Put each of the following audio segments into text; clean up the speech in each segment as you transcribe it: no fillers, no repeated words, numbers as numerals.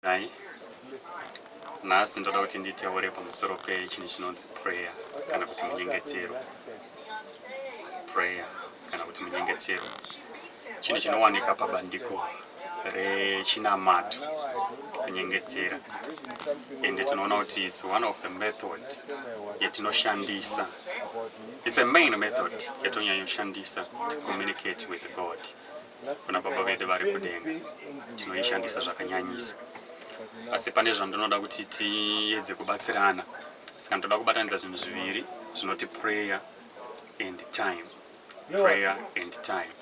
Hai, nhasi ndoda kuti nditaure pamusoro pechinhu chinonzi prayer kana kuti munyengetero. Prayer kana kuti munyengetero chinhu chinowanika pabandiko rechinamato kunyengetera, ende tinoona kuti it's one of the method yatinoshandisa. It's a main method yatonyanyoshandisa to communicate with God. Kuna baba vedu vari kudenga tinoishandisa zvakanyanyisa. Asi pane zvandinoda kuti tiedze kubatsirana. Saka ndoda kubatanidza zvinhu zviviri zvinoti prayer and time. Prayer and time.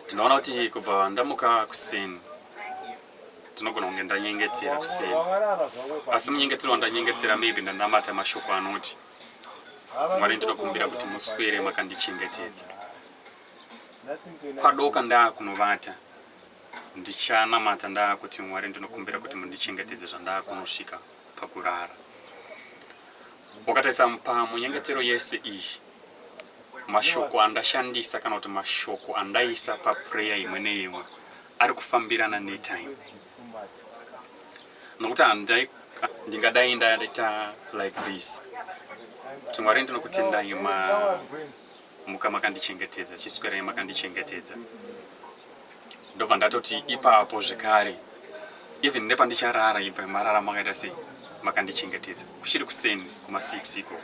Ndinoona kuti kubva ndamuka kuseni tinogona kunge ndanyengetera kuseni. Asi munyengetero wandanyengetera maybe ndandamata mashoko anoti Mwari ndinokumbira kuti muswere makandichengetedza. Kwadoka ndakunovata ndichanamata ndakuti Mwari ndinokumbira kuti mundichengetedze zvandakunosvika pakurara. Wakataisa pamunyengetero yese iyi mashoko andashandisa kana kuti mashoko andaisa paprayer imwe neimwe ari kufambirana netime. Nokuti ndingadai ndaita like this. Kuti Mwari ndinokutendai muka makandichengetedza, chiswerai makandichengetedza. Ndobva ndatoti ipapo zvekare even nepandicharara ibva marara makaita sei makandichengetedza. Kuchiri kuseni kuma6 iko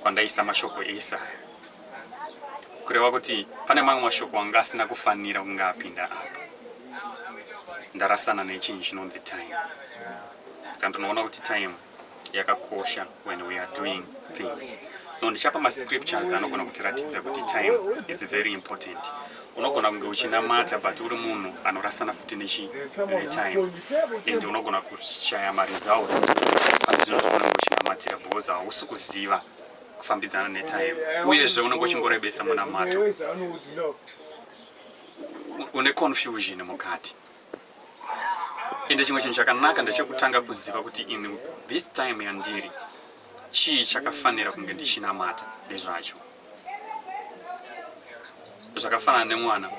kwandaisa mashoko eIsaya. Kureva kuti pane mamwe mashoko anga asina kufanira kunge apinda apa. Ndarasana nechinhu chinonzi time. Saka ndinoona kuti time yakakosha when we are doing things. So ndichapa mascriptures anogona kutiratidza kuti time is very important. Unogona kunge uchinamata but uri munhu anorasana futi netime, and unogona kushaya results pane zvinhu zvaunenge uchinamatira because hausi kuziva kufambidzana netime. Uyezve unenge uchingorebesa munamato, une confusion mukati. Ende chimwe chinhu chakanaka ndechekutanga kuziva kuti in this time yandiri chii chakafanira kunge ndichinamata nezvacho. Zvakafanana nemwana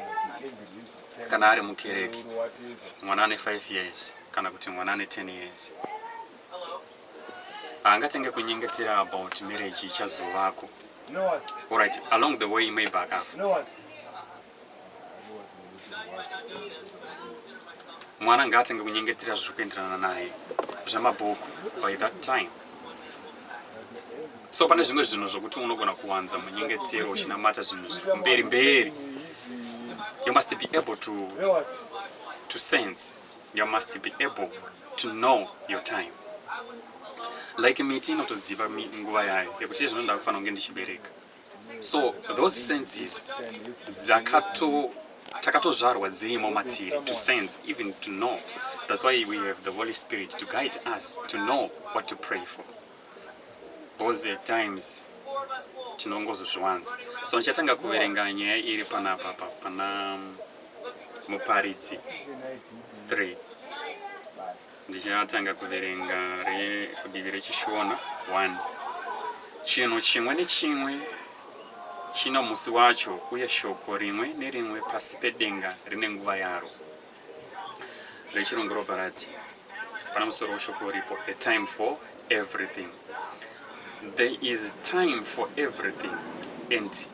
kana ari mukereke, mwana ane 5 years kana kuti mwana ane 10 years, angatenge kunyengetera about marriage ichazovako. Alright, along the way maybe akafa. Mwana ngatenge kunyengetera zviri kuenderana naye zvamabhuku by that time. So pane zvimwe zvinhu zvokuti unogona kuwanza munyengetero uchinamata zvinhu zviri mberi. You must be able to sense. You must be able to know your time. Like miti inotoziva nguva yayo yekuti zvino ndakufanira kunge ndichibereka. So those senses takatozvarwa dzirimo matiri to sense, even to know. That's why we have the Holy Spirit to guide us to know what to pray for. Because at times tinongozozviwanza. So ndichatanga kuverenga nyaya iri panapa pana Muparidzi 3. Ndichatanga kuverenga kudivi rechishona 1. Chinhu chimwe nechimwe china musi wacho, uye shoko rimwe nerimwe pasi pedenga rine nguva yaro. Rechirungu ropa rati pana musoro weshoko ripo, a time for everything. There is a time for everything and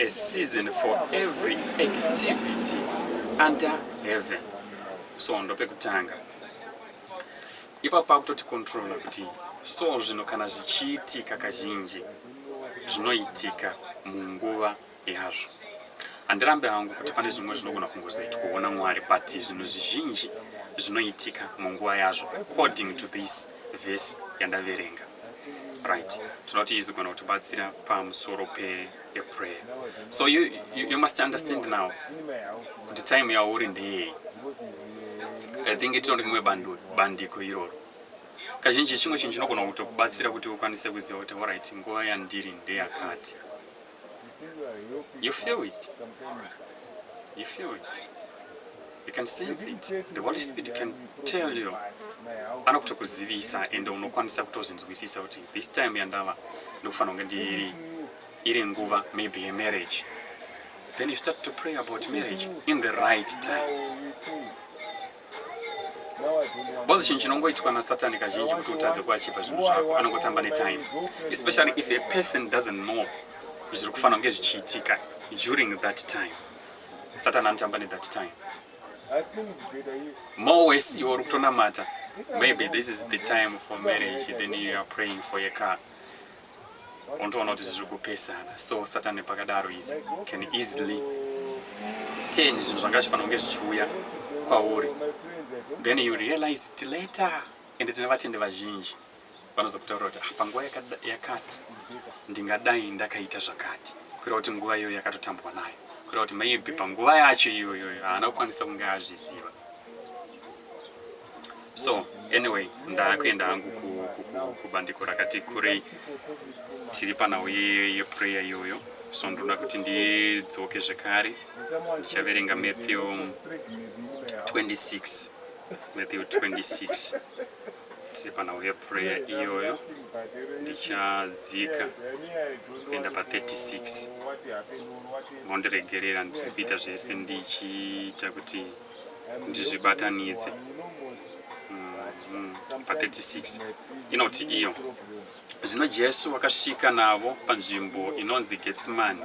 a season for every activity under heaven. So ndopekutanga ipapa kutoti controller kuti so zvino kana zvichiitika kazhinji zvinoitika munguva yazvo. Handirambe hangu kuti pane zvimwe zvinogona kungozoita kuona Mwari, but zvinhu zvizhinji zvinoitika munguva yazvo according to this verse yandaverenga. Right, tinoti izogona kutibatsira pamusoro prayer. So you must understand now kuti time yauri ndeyei. I think it's only bandiko iroro. Kazhinji chimwe chinhu chinogona kutokubatsira kuti ukwanise kuziva kuti alright, nguva yandiri ndeyakati. You feel it. You feel it. You can sense it. The Holy Spirit can tell you. Anokutokuzivisa ende unokwanisa kutozvinzwisisa kuti this time yandava ndokufanira kunge iri nguva maybe a marriage. Then you start to pray about marriage in the right time. bozi chinhu chinongoitwa naSatani kazhinji kuti utadze kuachiva zvinhu zvako, anongotamba netime, especially if a person doesn't know zviri kufanira kunge zvichiitika during that time. Satani anotamba that time. More ways you are kutonamata, maybe this is the time for marriage, then you are praying for your car. Untoona kuti zviri kupesana, so Satani pakadaro izi can easily turn zvinhu zvanga zvifanira kunge zvichiuya kwauri, then you realize it later. And tine vatendi vazhinji vanozokutaura kuti panguva yakati ndingadai ndakaita zvakati, kureva kuti nguva iyoyo yakatotambwa nayo, kureva kuti maybe panguva yacho iyoyo haana kukwanisa kunge azviziva. So anyway, ndakuenda hangu kubandiko rakati kurei, tiri panhau yeprayer iyoyo. So ndoda kuti ndidzoke zvekare, ndichaverenga Matthew 26. Matthew 26. Tiri panhau yeprayer iyoyo, ndichadzika kuenda pa36. Mondiregerera ndikuita zvese ndichiita kuti ndizvibatanidze. Pa36 inoti iyo: zvino Jesu akasvika navo panzvimbo inonzi Getsemani,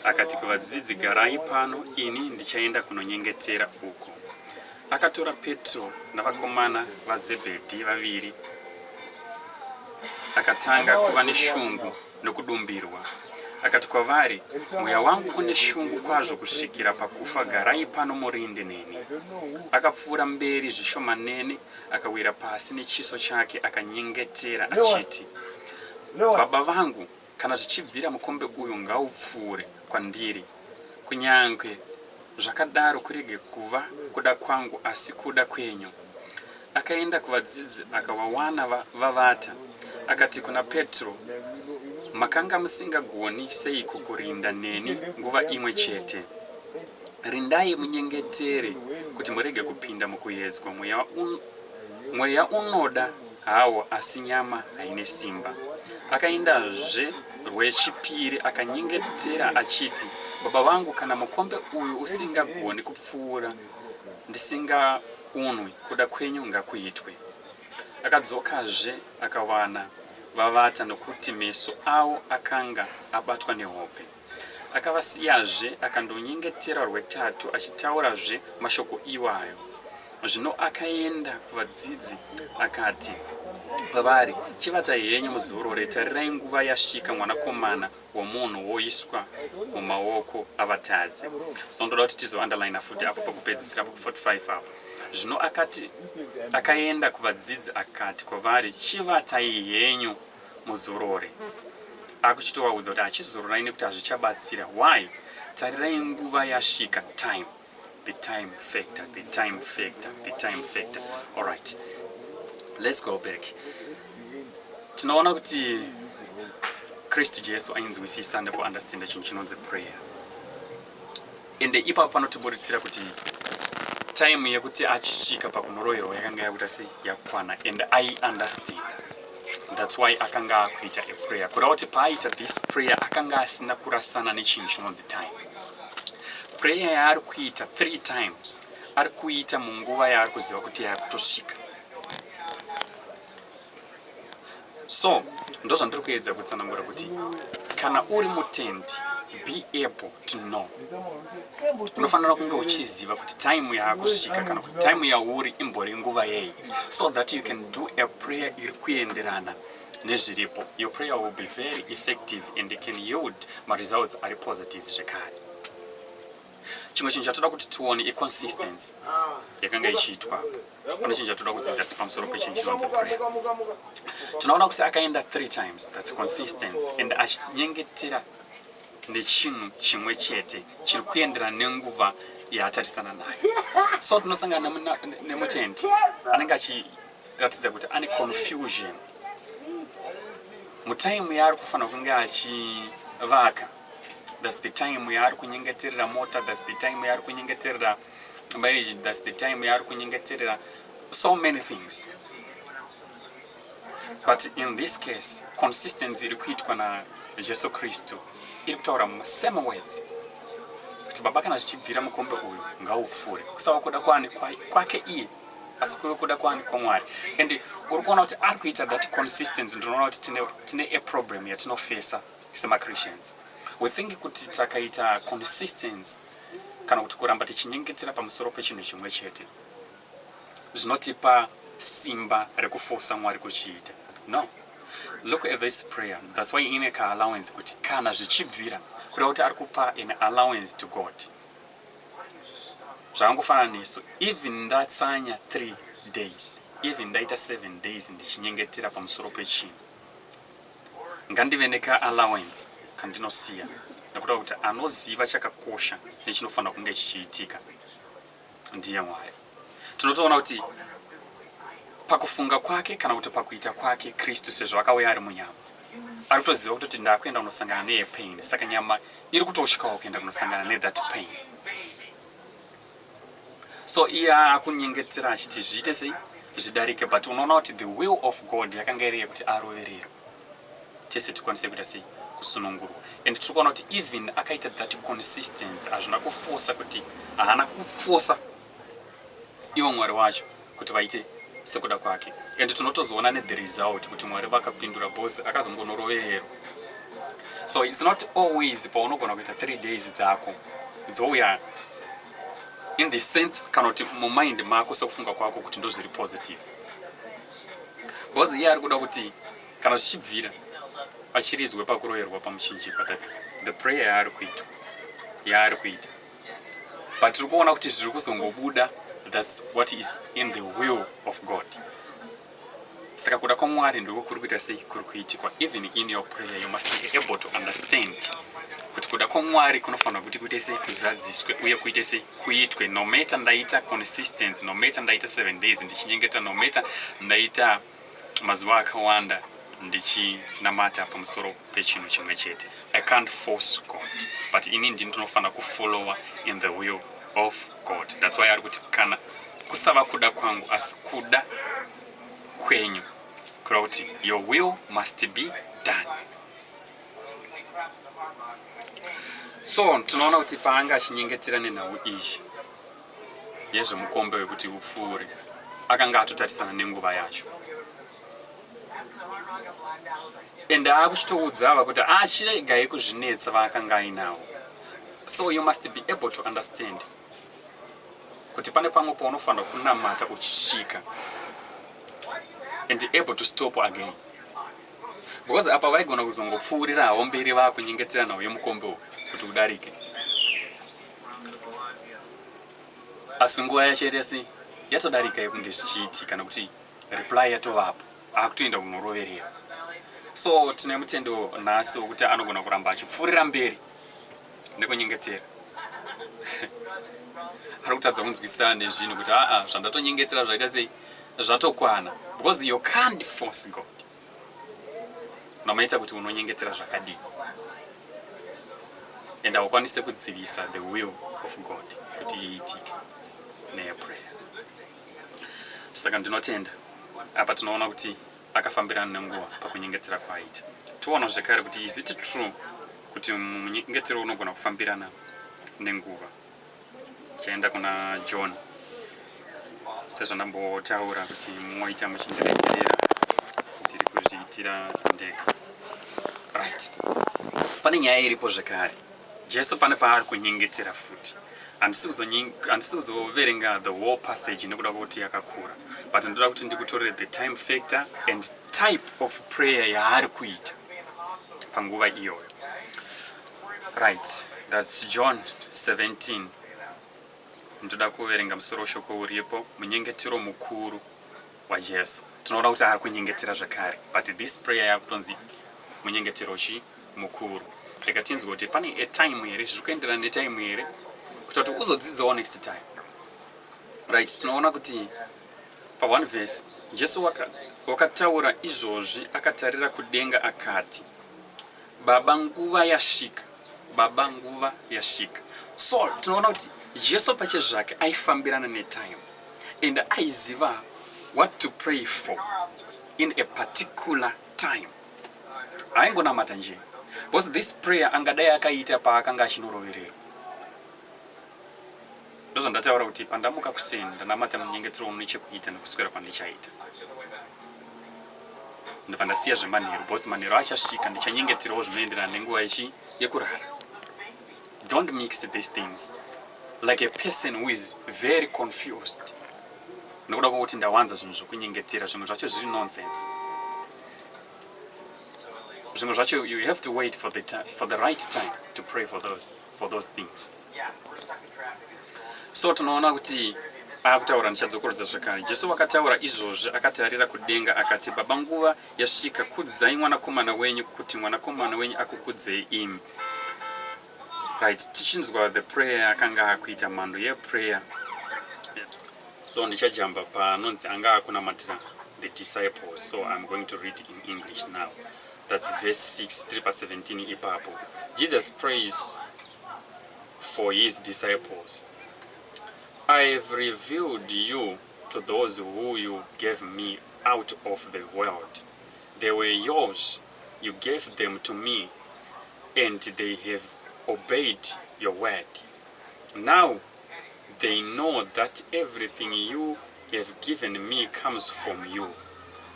akati kuvadzidzi, garai pano, ini ndichaenda kunonyengetera uko. Akatora Petro navakomana vaZebhedhi vaviri, akatanga kuva neshungu nokudumbirwa. Akati kwavari, mweya wangu une shungu kwazvo kusvikira pakufa, garai pano murinde neni. Akapfuura mberi zvishomanene, akawira pasi nechiso chake, akanyengetera achiti, Baba vangu, kana zvichibvira mukombe uyu ngaupfuure kwandiri, kunyange zvakadaro kurege kuva kuda kwangu asi kuda kwenyu. Akaenda kuvadzidzi akavawana vavata, akati kuna Petro, makanga musingagoni seiko kurinda neni nguva imwe chete? Rindai munyengetere kuti murege kupinda mukuedzwa. Mweya unoda hawo asi nyama haine simba. Akaendazve rwechipiri akanyengetera achiti, Baba vangu, kana mukombe uyu usingagoni kupfuura ndisingaunwi, kuda kwenyu ngakuitwe. Akadzokazve akawana vavata nokuti meso avo akanga abatwa nehope. Akavasiyazve akandonyengetera rwetatu achitaurazve mashoko iwayo. Zvino akaenda kuvadzidzi akati kwavari, chivatai henyu muzorore, tarirai nguva yasvika mwanakomana womunhu woiswa mumaoko avatadzi. So ndoda kuti tizounderline futi apo pakupedzisira apo 45 apo. Zvino akaenda kuvadzidzi akati kwavari, chivatai henyu muzorore. Akuchitovaudza kuti achizororai nekuti hazvichabatsira. Why? Tarirai nguva yasvika, time. The time factor, the time factor, the time factor. All right, let's go back. Tinaona kuti Kristu Jesu ainzwisisa nekuunderstanda chinhu chinonzi prayer. Ende ipapo panotiburitsira kuti time yekuti achisvika pakunoroherwa yakanga yakuita sei yakwana, and I understand. That's why akanga akuita a prayer. Kureva kuti paaita this prayer akanga asina kurasana nechinhu chinonzi time. Prayer yaari kuita 3 times ari kuita munguva yaari kuziva kuti yakutosvika. So ndo zvandiri kuedza kutsanangura kuti kana uri mutendi, be able to know. Unofanira kunge uchiziva kuti time yakusvika kana kuti time yauri imbori nguva yei, so that you can do a prayer iri kuenderana nezviripo. Your prayer will be very effective and it can yield my results are positive zvekare. Chimwe chinhu chatoda kuti tione iconsistency yakanga ichiitwa. Pane chinhu chatoda kudzidza pamusoro pechinhu chinonzi prayer. Tinoona kuti akaenda 3 times, that's consistency, and achinyengetera nechinhu chimwe chete chiri kuenderana nenguva yaatarisana nayo. So tinosangana nemutendi anenge achiratidza kuti ane confusion mutime yaari kufanira kunge achivaka. That's the time yaari kunyengeterera mota, that's the time yaari kunyengeterera marriage, that's the time yaari kunyengeterera so many things. But in this case, consistency iri kuitwa na Jesu Kristu iri kutaura same words kuti Baba kana zvichibvira mukombe uyu ngaupfuure, kusava kuda kwake iye asi kuve kuda kwani kwamwari. And uri kuona kuti ari kuita that consistency. Ndinoona kuti tine a problem yatinofesa sema-Christians. We think kuti takaita consistency kana kuti kuramba tichinyengetera pamusoro pechinhu chimwe chete zvinotipa simba rekufosa mwari kuchiita. No. Look at this prayer. That's why ine ka allowance kuti kana zvichibvira kuda kuti ari kupa an allowance to God. Zvangofana nesu, even ndatsanya 3 days, even ndaita 7 days ndichinyengetera pamusoro pechinhu, ngandive neka allowance kandinosiya nekuda kuti anoziva chakakosha nechinofanira kunge chichiitika ndiye Mwari. Tinotoona kuti pakufunga kwake kana kuti pakuita kwake Kristu sezvo akauya ari munyama ari kutoziva kuti ndakuenda kunosangana nepain, saka nyama iri kutosvikawo kuenda kunosangana nethat pain. So iya akunyengetera achiti zviite sei zvidarike, but unoona kuti the will of God yakanga iri yekuti aroverere tese tikwanise kuita sei kusunungurwa. And tiri kuona kuti even akaita that consistency, hazvina kufosa kuti haana kufosa iwo Mwari wacho kuti vaite sekuda kwake. And tinotozoona the result kuti Mwari vakapindura bosi akazongonoroverero. So it's not always paunogona kuita 3 days dzako dzouya in the sense kana kuti mumind mako sekufunga kwako kuti ndo zviri positive. Bosi iye ari kuda kuti kana zvichibvira achirizwe pakuroverwa pamuchinjikwa. That's the prayer yaari kuita. But tiri kuona kuti zviri kuzongobuda. That's what is in the will of God. Saka kuda kwaMwari ndiko kuri kuita sei kuri kuitikwa. Even in your prayer you must be able to understand kuti kuda kwaMwari kunofanira kuti kuite sei kuzadziswe uye kuite sei kuitwe. No matter ndaita consistency, no matter ndaita 7 days ndichinyengeta, no matter ndaita mazuva akawanda ndichinamata pamusoro pechinhu chimwe chete, I can't force God, but ini ndinofanira kufollowa in the will of God. That's why ari kuti kana kusava kuda kwangu asi kuda kwenyu, kura kuti your will must be done. So tunaona kuti paanga achinyengetera nenhau izvi yezvemukombe wekuti upfuure akanga atotarisana nenguva yacho, and akuchitoudza ava kuti achiregai kuzvinetsa vaakanga ainawo. So you must be able to understand kuti pane pamwe paunofanira kunamata uchisvika and able to stop again, because apa vaigona kuzongopfuurirawo mberi vaakunyengetera nawo yemukombe uyu kuti udarike, asi nguva yacheresi yatodarika yekunge zvichiitika kana kuti reply yatovapo akutoenda kunoroverera. So tine mutendo nhasi wokuti anogona kuramba achipfuurira mberi nekunyengetera ari kutadza kunzwisana nezvinhu kuti zvandatonyengetera zvaita sei zvatokwana, because you can't force God. Namaita kuti unonyengetera zvakadii and haukwanise kudzivisa the will of God kuti iitike neyaprayer. Saka ndinotenda apa tinoona kuti akafambirana nenguva pakunyengetera kwaaita. Toona zvekare kuti is it true kuti munyengetero unogona kufambirana nenguva. Tichaenda kuna John sezvo ndambotaura kuti munoita muchindiregerera ndiri kuzviitira ndega. Right. Pane nyaya iripo zvekare. Jesu pane paari kunyengetera futi. Handisi kuzoverenga the whole passage nekuda kuti yakakura, but ndoda kuti ndikutorere the time factor and type of prayer yaari kuita panguva iyoyo. Right, that's John 17. Ndoda kuverenga musoro shoko uripo, munyengetero mukuru wa Jesu. Tinoona kuti ari kunyengetera zvakare, but this prayer yakutonzi munyengetero mukuru. Rega tinzwe kuti pane a time here, zviri kuenderana netime here kuti uzodzidzawo next time. Right, tinoona kuti pa 1 verse Jesu wakataura izvozvi akatarira kudenga akati, Baba nguva yasvika, Baba nguva yasvika. So tinoona kuti Jesu pache zvake aifambirana netime and aiziva what to pray for in a particular time. Aingonamata nje, because this prayer angadai akaita paakanga achinoroverera. ndozondataura kuti pandamuka kusenda namata munyengetero nechekuita nekuswera kwandichaita ndobva ndasiya zvemanheru bosi manheru achasvika ndichanyengeterawo zvinoenderana nenguva yekurara. Don't mix these things like a person who is very confused. Nokuda kwokuti ndawanza zvinhu zvokunyengetera zvimwe zvacho zviri nonsense. Zvimwe zvacho you have to wait for the right time to pray for those things. So tunaona kuti akutaura ndichadzokorodza zvakare. Jesu akataura izvozvi akatarira kudenga akati, Baba, nguva yasvika, kudzai mwanakomana wenyu kuti mwanakomana wenyu akukudzei imi. Right, tichinzwa the prayer akanga akuita mhando yeprayer. So ndichajamba panonzi anga akunamatira the disciples. So I'm going to read in English now. That's verse 6, 3:17 ipapo. Jesus prays for his disciples. I have revealed you to those who you gave me out of the world. They were yours. You gave them to me, and they have obeyed your word. Now they know that everything you have given me comes from you.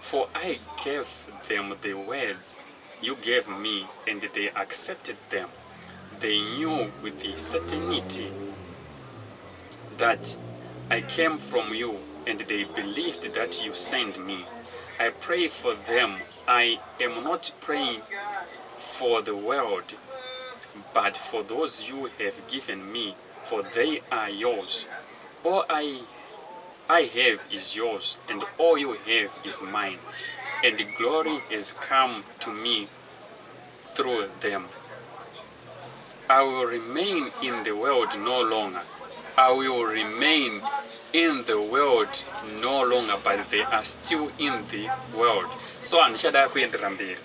For I gave them the words you gave me, and they accepted them. They knew with the certainty that I came from you, and they believed that you sent me. I pray for them. I am not praying for the world, but for those you have given me, for they are yours. All I have is yours, and all you have is mine, and glory has come to me through them. I will remain in the world no longer. I will remain in the world no longer, but they are still in the world. So andichada kuendera mberi.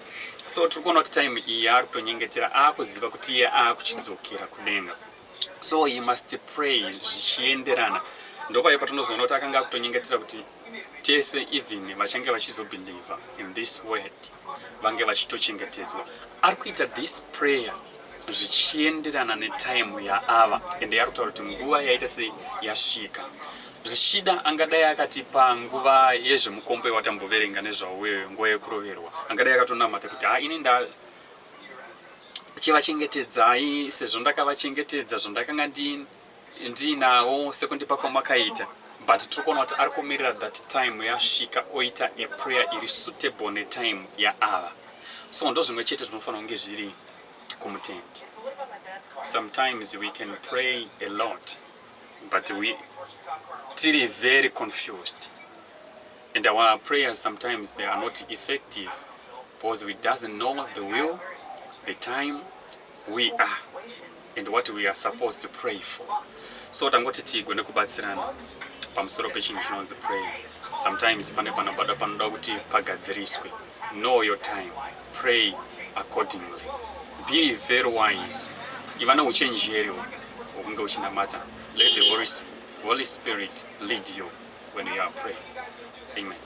So turikuona kuti time iyi ari kutonyengetera akuziva kuti iye akuchidzokera kudenga. So he must pray zvichienderana. Ndopa patinozoona kuti akanga akutonyengetera kuti tese even vachange vachizobelieve in this word vange vachitochengetedzwa. Ari kuita this prayer zvichienderana netime yaava, ende ari kutaura kuti nguva yaita sei yasvika. Zvichida angadai akati panguva yezvemukombe watamboverenga nezvauye nguva yekuroverwa, angadai akatonamata kuti ini chivachengetedzai sezvo ndakavachengetedza zvandakanga ndinawo sekundipa kwamakaita. But turikuona kuti ari kumirira that time yasvika oita a prayer iri suitable netime yaava. So ndo zvimwe chete zvinofanira kunge zviri kumutendi. Sometimes we can pray a lot, but we still very confused, and our prayers sometimes they are not effective because we doesn't know the will, the time we are, and what we are supposed to pray for. So tangoti tigone kubatsirana pamusoro pechinhu chinonzi prayer. Sometimes pane panobada panoda kuti pagadziriswe. Know your time, pray accordingly, be very wise. Ivana uchenjeri okunge uchinamata. Let the Holy Spirit lead you when you are praying. Amen.